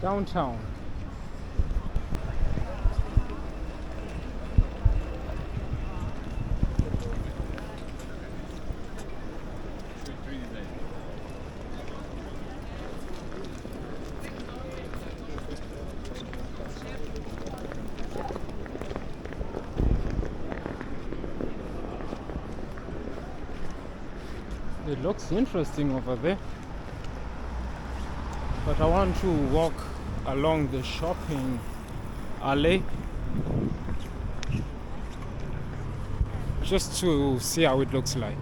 downtown. It looks interesting over there, but I want to walk along the shopping alley just to see how it looks like.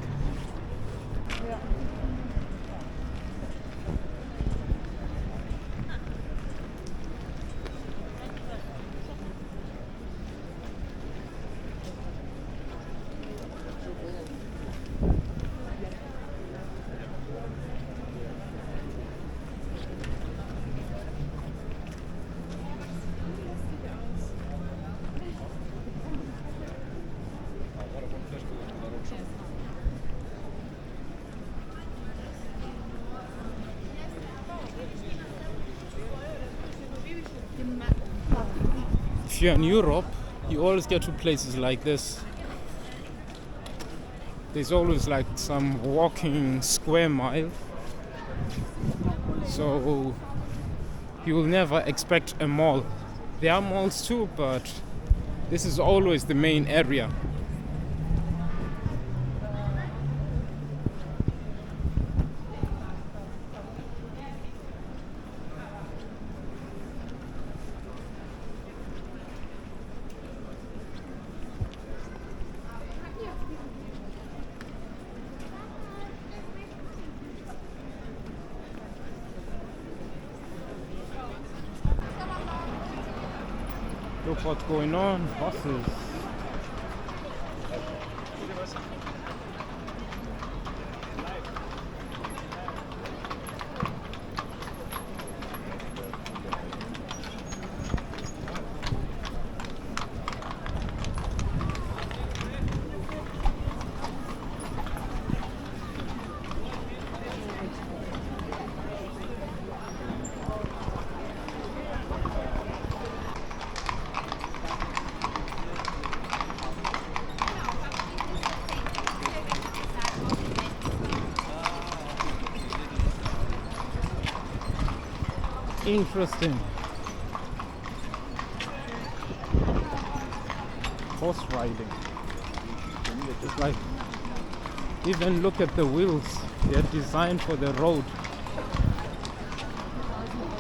If you're in Europe, you always get to places like this. There's always like some walking square mile, so you will never expect a mall. There are malls too, but this is always the main area. Look what's going on, buses. Interesting. Horse riding. It's like, even look at the wheels. They're designed for the road.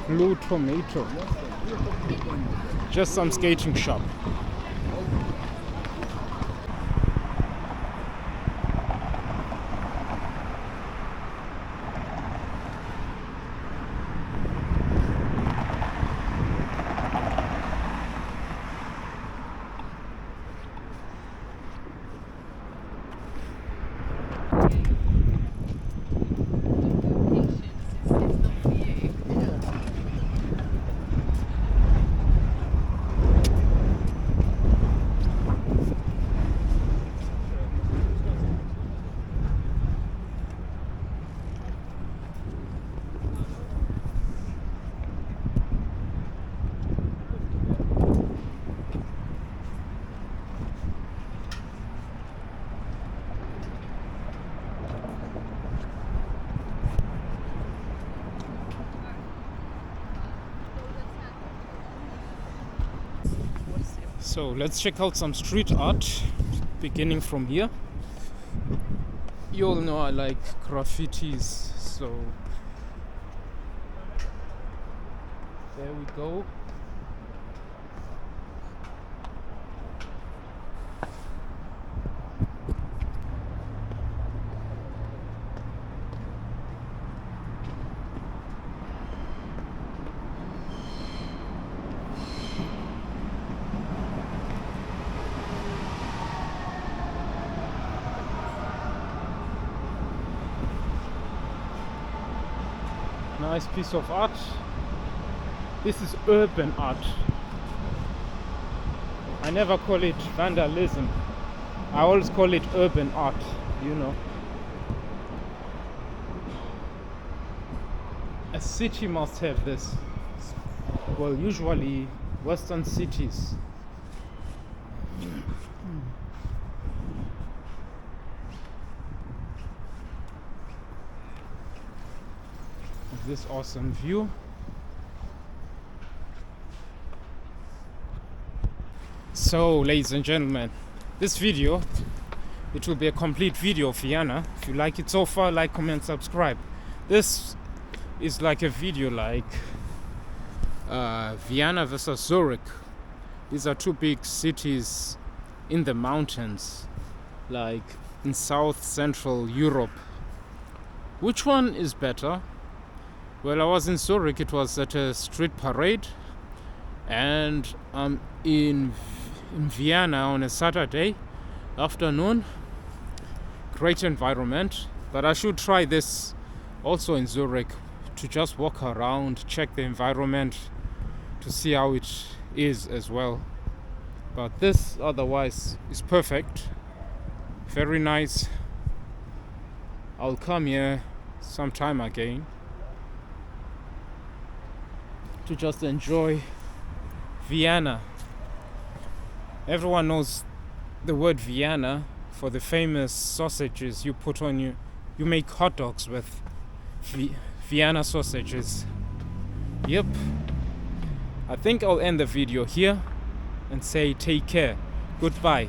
Blue tomato. Just some skating shop. So let's check out some street art, beginning from here. You all know I like graffitis, so there we go. Nice piece of art. This is urban art. I never call it vandalism. I always call it urban art, you know. A city must have this. well, usually Western cities. This awesome view. So, ladies and gentlemen, this video, it will be a complete video of Vienna. If you like it so far, like, comment, subscribe. This is like a video like Vienna versus Zurich. These are two big cities in the mountains, like in South Central Europe. Which one is better? Well, I was in Zurich. It was at a street parade, and in Vienna on a Saturday afternoon. Great environment, but I should try this also in Zurich, to just walk around, check the environment, to see how it is as well. But this otherwise is perfect, very nice. I'll come here sometime again to just enjoy Vienna. Everyone knows the word Vienna for the famous sausages you put on you make hot dogs with Vienna sausages. Yep. I think I'll end the video here and say take care. Goodbye.